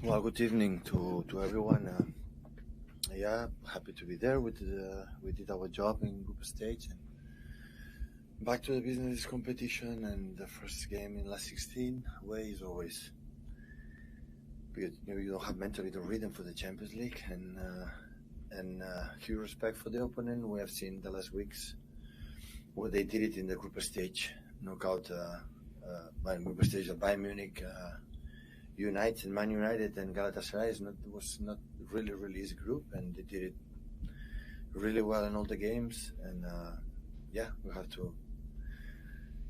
Well, good evening to everyone. Yeah, happy to be there. We did our job in group stage and back to the business competition. And the first game in last 16 away is always because you don't have mentally the rhythm for the Champions League and huge respect for the opponent. We have seen the last weeks what they did it in the group stage knockout by group stage of Bayern Munich. United, Man United, and Galatasaray was not really easy group, and they did it really well in all the games. And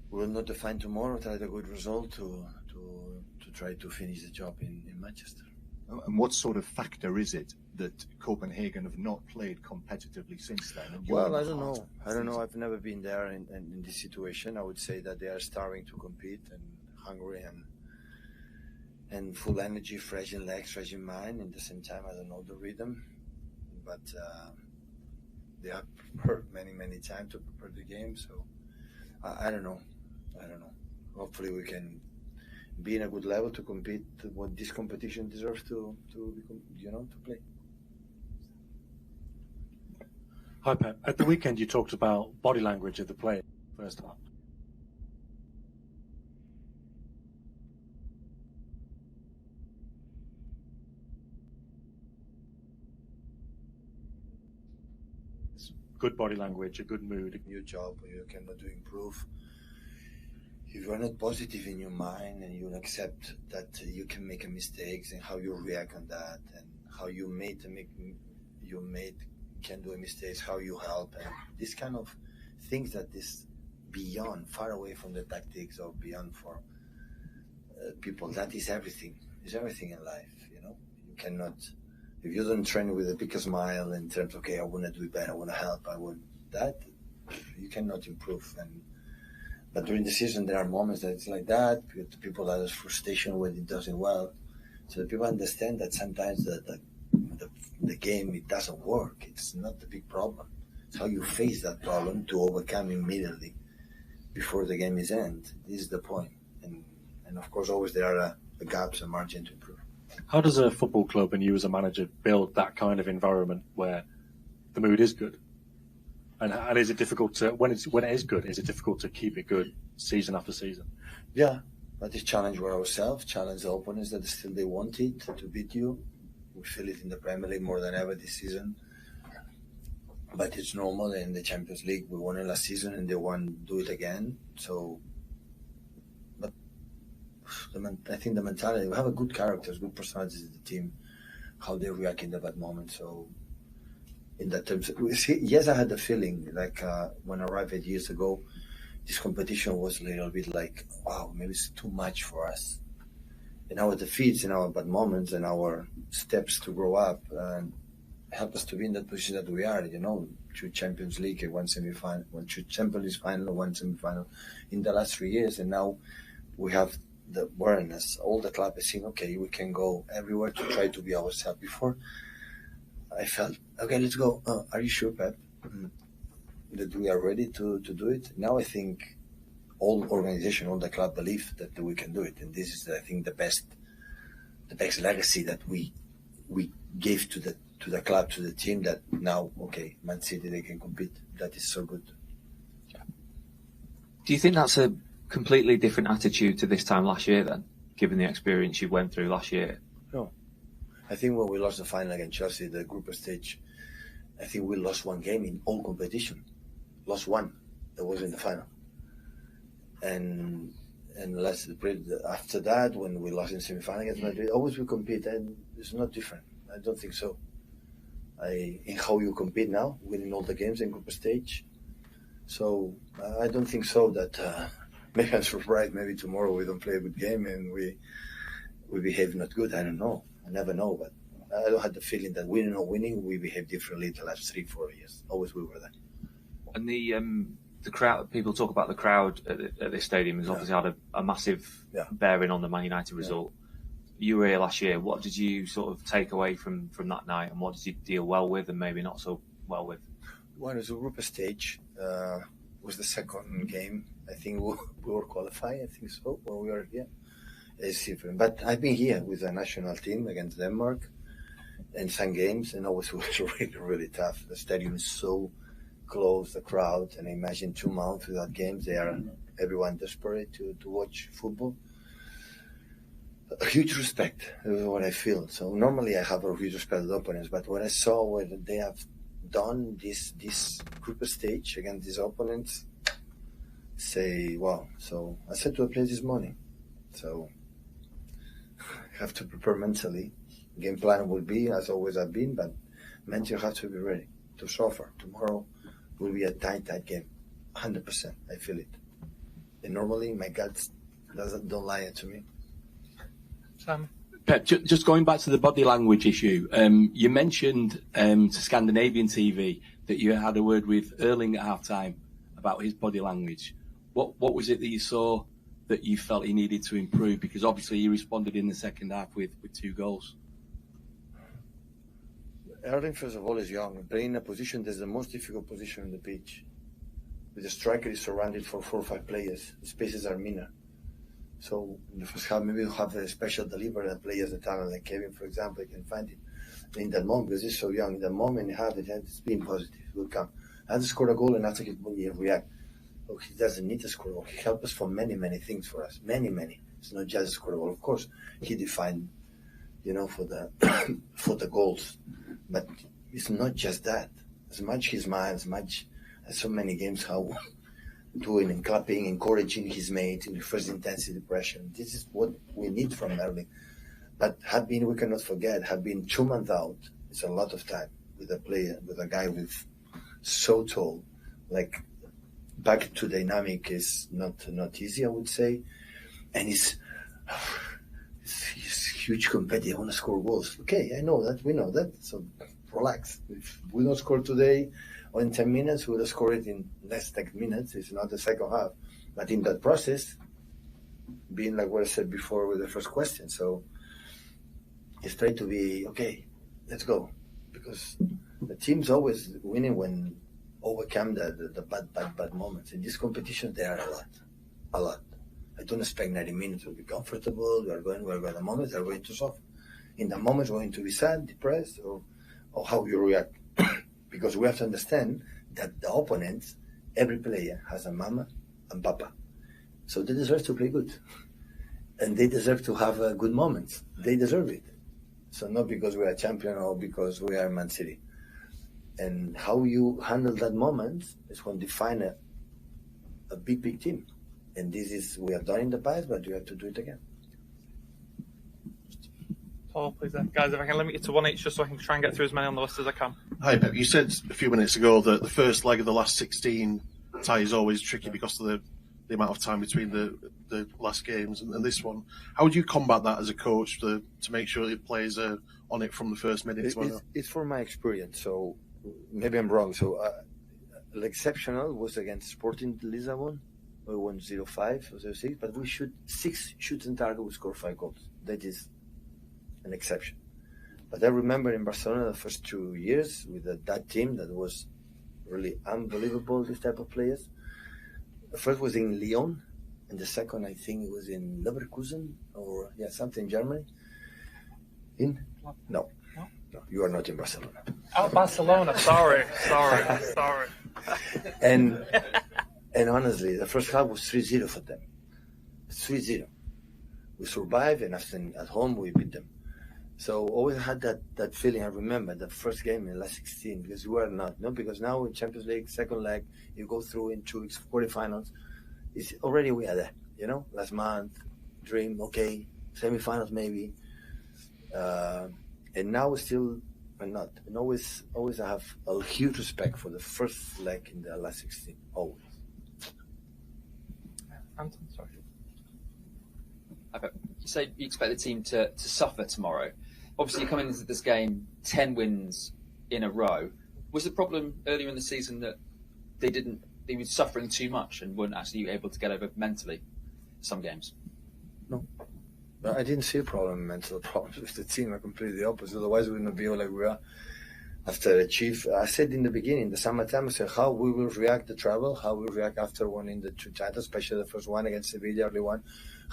we will not define tomorrow. Try the good result to try to finish the job in Manchester. And what sort of factor is it that Copenhagen have not played competitively since then? Well, I don't know. I've never been there in this situation. I would say that they are starving to compete and hungry and full energy, fresh in legs, fresh in mind. At the same time, I don't know the rhythm, but they have prepared many times to prepare the game. So I don't know. Hopefully, we can be in a good level to compete what this competition deserves to play. Hi, Pep. At the weekend, you talked about body language of the player first half. Good body language, a good mood. Your job, you cannot do improve. If you are not positive in your mind and you accept that you can make a mistakes and how you react on that and how your mate can do a mistakes, how you help and this kind of things that is beyond, far away from the tactics or beyond for people. That is everything. It's everything in life. You cannot. If you don't train with a big smile in terms of, okay, I want to do it better, I want to help, you cannot improve. But during the season, there are moments that it's like that, because people that has frustration when it doesn't well. So people understand that sometimes the game, it doesn't work. It's not the big problem. It's how you face that problem to overcome immediately before the game is end. This is the point. And of course, always there are gaps and margin to improve. How does a football club and you as a manager build that kind of environment where the mood is good? And is it difficult to, when it is good, is it difficult to keep it good season after season? Yeah, but it's challenge ourselves, challenge the opponents that still they want it to beat you. We feel it in the Premier League more than ever this season. But it's normal in the Champions League. We won it last season and they want to do it again. So, but I think the mentality, we have a good characters, good personalities in the team, how they react in the bad moment. So, in that terms, yes, I had the feeling like when I arrived 8 years ago, this competition was a little bit like, wow, maybe it's too much for us. And our defeats and our bad moments and our steps to grow up and help us to be in that position that we are, 2 Champions League, 1 semi-final, 2 Champions League final, 1 semi-final in the last 3 years. And now we have the awareness, all the club is saying, okay, we can go everywhere to try to be ourselves. Before, I felt, okay, let's go. Are you sure, Pep, that we are ready to do it? Now I think all organization, all the club believe that we can do it. And this is, I think, the best legacy that we gave to the club, to the team, that now, okay, Man City, they can compete. That is so good. Do you think that's a completely different attitude to this time last year then, given the experience you went through last year? No. I think when we lost the final against Chelsea, the group stage, I think we lost 1 game in all competition. Lost 1. That was in the final. And after that, when we lost in semi-final against Madrid, always we compete, and it's not different. I don't think so. In how you compete now, winning all the games in group stage. So I don't think so that maybe I'm surprised. Maybe tomorrow we don't play a good game and we behave not good. I don't know. I never know, but I don't have the feeling that winning or winning, we behave differently the last 3-4 years. Always we were there. And the crowd, people talk about the crowd at this stadium has obviously had a massive bearing on the Man United result. You were here last year. What did you sort of take away from that night, and what did you deal well with and maybe not so well with? Well, it was a group stage. Was the second game. I think we were qualified. I think so. Well, we are here. It's different. But I've been here with the national team against Denmark in some games, and always was really, really tough. The stadium is so close, the crowd, and I imagine 2 months without games. They are everyone desperate to watch football. A huge respect is what I feel. So normally I have a huge respect of the opponents, but what I saw when they have done this group stage against these opponents, say, wow. So I said to the players this morning, so I have to prepare mentally. Game plan will be as always have been, but mentally you have to be ready to suffer. Tomorrow will be a tight game, 100%. I feel it. And normally my gut don't lie to me. Sam? Pep, just going back to the body language issue, you mentioned to Scandinavian TV that you had a word with Erling at half-time about his body language. What was it that you saw that you felt he needed to improve? Because obviously he responded in the second half with 2 goals. Erling, first of all, is young. Playing in a position that's the most difficult position on the pitch. With the striker is surrounded for 4 or 5 players. The spaces are minor. So in the first half, maybe we'll have a special delivery that players, the talent like Kevin, for example, can find it. In that moment, because he's so young, in the moment he had it, it's been positive. It will come. And score a goal, and after he react. Oh, he doesn't need to score a goal. He helps us for many, many things for us. Many. It's not just score a goal. Of course, he defined, for the for the goals. But it's not just that. As much he smiles, as much as so many games how doing and clapping, encouraging his mates in the first intensity pressure. This is what we need from Erling. But we cannot forget, have been 2 months out. It's a lot of time with a player, with a guy with so tall. Like back to dynamic is not easy, I would say. And he's huge competitor. I want to score goals. Okay, I know that. We know that. So relax. If we don't score today or in 10 minutes, we'll score it in less 10 minutes. It's not the second half. But in that process, being like what I said before with the first question, so it's trying to be, okay, let's go. Because the team's always winning when overcome the bad moments. In this competition, there are a lot. I don't expect 90 minutes to be comfortable. We're going the moments are going to suffer. In the moments, we're going to be sad, depressed, or how you react. Because we have to understand that the opponents, every player has a mama and papa. So they deserve to play good. And they deserve to have good moments. They deserve it. So not because we are champion or because we are Man City. And how you handle that moment is going to define a big team. And this is, we have done in the past, but we have to do it again. Paul, please, guys, if I can limit you to 1 each, just so I can try and get through as many on the list as I can. Hi, Pep. You said a few minutes ago that the first leg of the last 16 tie is always tricky because of the amount of time between the last games and this one. How would you combat that as a coach to make sure that players are on it from the first minute? It's from my experience, so maybe I'm wrong. So the exceptional was against Sporting Lisbon. We won 0-5 or 0-6, but we shoot 6 shoots on target, we score 5 goals. That is an exception. But I remember in Barcelona the first 2 years with that team that was really unbelievable, this type of players. The first was in Lyon, and the second I think it was in Leverkusen or something in Germany. No, you are not in Barcelona. Oh, Barcelona, sorry. And honestly, the first half was 3-0 for them. 3-0. We survived, and after at home we beat them. So always had that feeling. I remember the first game in the last 16 because we were not. No, because now in Champions League, second leg, you go through in 2 weeks, quarterfinals. It's already we are there. Last month, dream, okay, semifinals maybe. And now we still are not. And always I have a huge respect for the first leg in the last 16. Always. Anton, sorry. You say you expect the team to suffer tomorrow. Obviously, you're coming into this game 10 wins in a row. Was the problem earlier in the season that they were suffering too much and weren't actually able to get over mentally some games? No. I didn't see a problem, mental problems with the team. Are completely opposite. Otherwise, we wouldn't be like we are. after achieve. I said in the beginning, the summertime, I said how we will react to travel, how we react after winning the 2 titles, especially the first one against Sevilla, early one.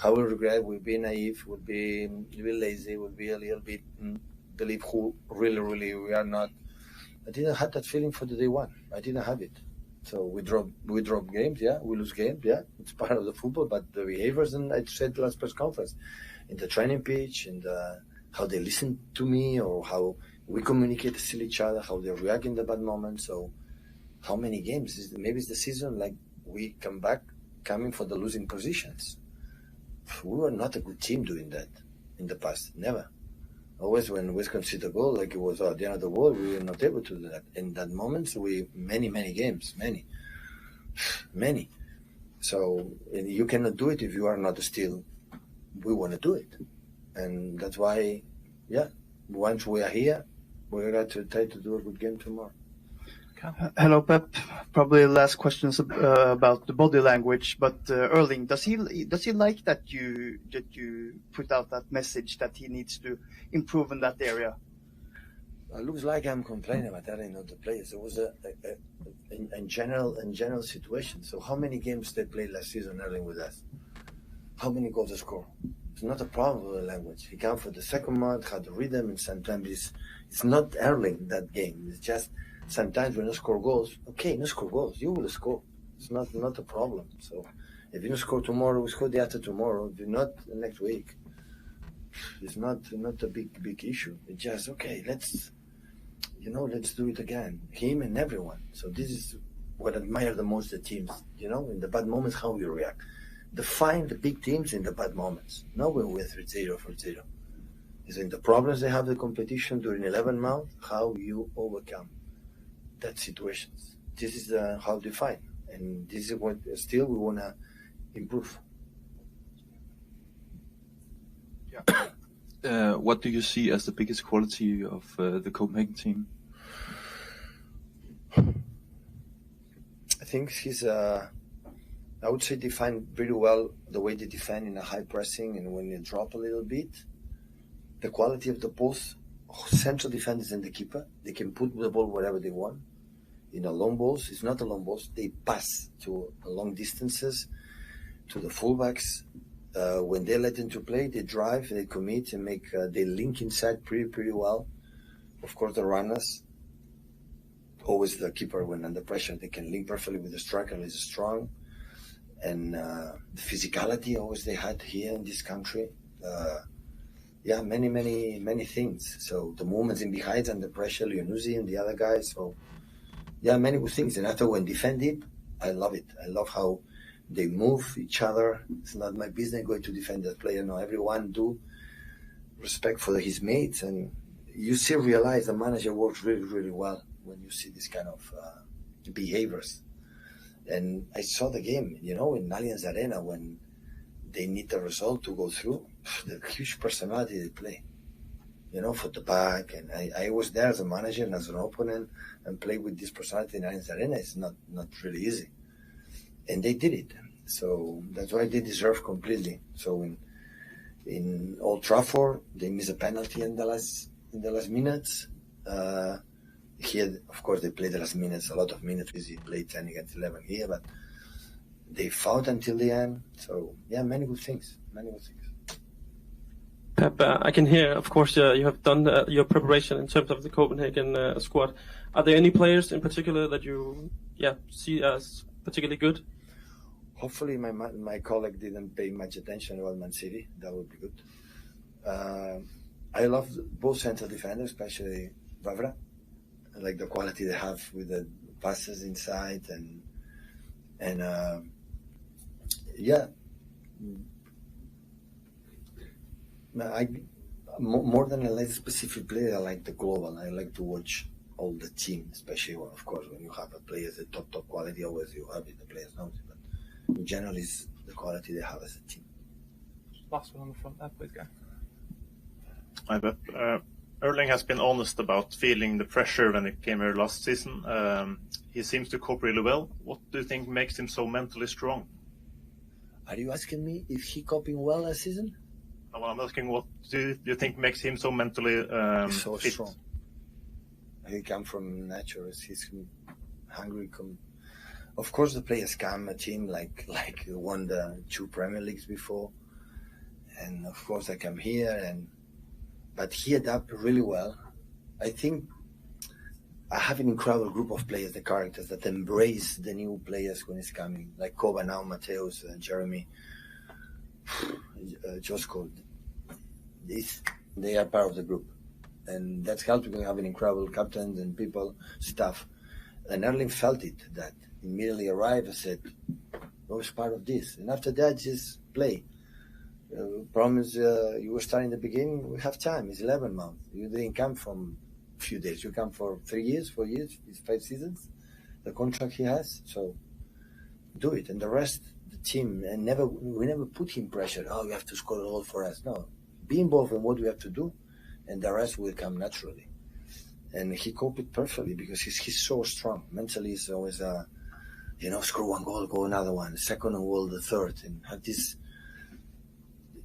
How we'll regret, we'll be naive, we'll be a little lazy, we'll be a little bit believe who really we are not. I didn't have that feeling for the day one. I didn't have it. So we drop games, yeah. We lose games, yeah. It's part of the football, but the behaviors, and I said the last press conference, in the training pitch, and how they listen to me, or how we communicate to each other, how they react in the bad moments. So how many games? Maybe it's the season, like we come back coming for the losing positions. We were not a good team doing that in the past, never. Always when we concede a goal, like it was at the end of the world, we were not able to do that. In that moment, many games, many. So you cannot do it if you are not still. We want to do it, and that's why, yeah. Once we are here, we got to try to do a good game tomorrow. Hello, Pep. Probably last questions about the body language, but Erling, does he like that you put out that message that he needs to improve in that area? It looks like I'm complaining about that. I know the players. It was a general situation. So how many games they played last season, Erling, with us? How many goals they score? It's not a problem with the language. He comes for the second month, had the rhythm, and sometimes it's not Erling that game. It's just sometimes when you score goals, okay, you score goals, you will score. It's not a problem. So if you don't score tomorrow, we score the after tomorrow. If not next week, it's not a big issue. It's just okay. Let's do it again. Him and everyone. So this is what I admire the most the teams. In the bad moments, how we react. Define the big teams in the bad moments. Not when we're 3-0, 4-0. It's in the problems they have the competition during 11 months, how you overcome that situations. This is how defined, and this is what still we want to improve. Yeah. What do you see as the biggest quality of the Copenhagen team? I think he's I would say define very well the way they defend in a high pressing, and when they drop a little bit, the quality of the both central defenders and the keeper. They can put the ball wherever they want. Long balls, it's not a long balls. They pass to long distances to the fullbacks. When they let them to play, they drive, they commit, and they link inside pretty well. Of course, the runners, always the keeper when under pressure, they can link perfectly with the striker. He's strong. And the physicality always they had here in this country. Many things. So the movements in behind under pressure, Leonuzzi and the other guys. So many good things. And after when defended, I love it. I love how they move each other. It's not my business going to defend that player. No, everyone do respect for his mates, and you realize the manager works really well when you see this kind of behaviors. And I saw the game, in Allianz Arena when they need the result to go through. The huge personality they play, for the back. And I was there as a manager and as an opponent and played with this personality in Allianz Arena. It's not really easy. And they did it. So that's why they deserve completely. So in Old Trafford, they missed a penalty in the last minutes. Here, of course, they played the last minutes, a lot of minutes. We played 10 against 11 here, but they fought until the end. So, many good things. Pep, I can hear, of course, you have done your preparation in terms of the Copenhagen squad. Are there any players in particular that you see as particularly good? Hopefully my colleague didn't pay much attention about Man City. That would be good. I love both central defenders, especially Vavra. I like the quality they have with the passes inside and more than I like specific player, I like the global. I like to watch all the team, especially of course when you have a player the top quality. Always you have it, the players know it, but in general, is the quality they have as a team. Last one on the front there, please go. Hi, Pep. Erling has been honest about feeling the pressure when he came here last season. He seems to cope really well. What do you think makes him so mentally strong? Are you asking me if he coping well last season? No, I'm asking what do you think makes him so mentally so fit? strong. He come from nature. He's hungry. Of course, the players come. A team like won the 2 Premier Leagues before, and of course I come here. But he adapted really well. I think I have an incredible group of players, the characters that embrace the new players when it's coming, like Koba now, Mateus, Jeremy, Josko. They are part of the group, and that's helped me have an incredible captains and people, staff. And Erling felt it, that immediately arrived and said, I was part of this. And after that, just play. Problem is, you were starting in the beginning, we have time, it's 11 months. You didn't come from a few days, you come for 3 years, 4 years, it's 5 seasons, the contract he has. So do it. And the rest, the team, and we never put him pressure, you have to score a goal for us. No, be involved in what we have to do, and the rest will come naturally. And he coped it perfectly because he's so strong. Mentally, he's always, score 1 goal, go another one, the second goal, the third, and have this.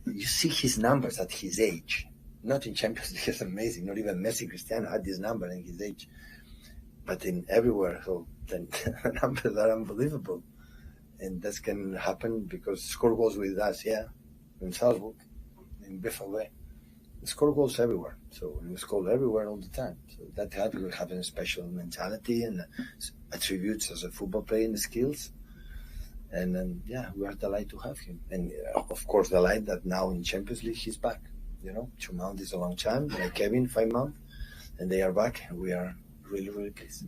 You see his numbers at his age. Not in Champions League, it's amazing. Not even Messi, Cristiano had this number in his age. But in everywhere, so the numbers are unbelievable. And this can happen because score goals with us, in Salzburg, in different way. Score goals everywhere. So we score everywhere all the time. So that helps you have a special mentality and attributes as a football player and skills. And then, we are delighted to have him. And of course, delighted that now in Champions League he's back. 2 months is a long time. Like Kevin, 5 months, and they are back. And we are really, really pleased.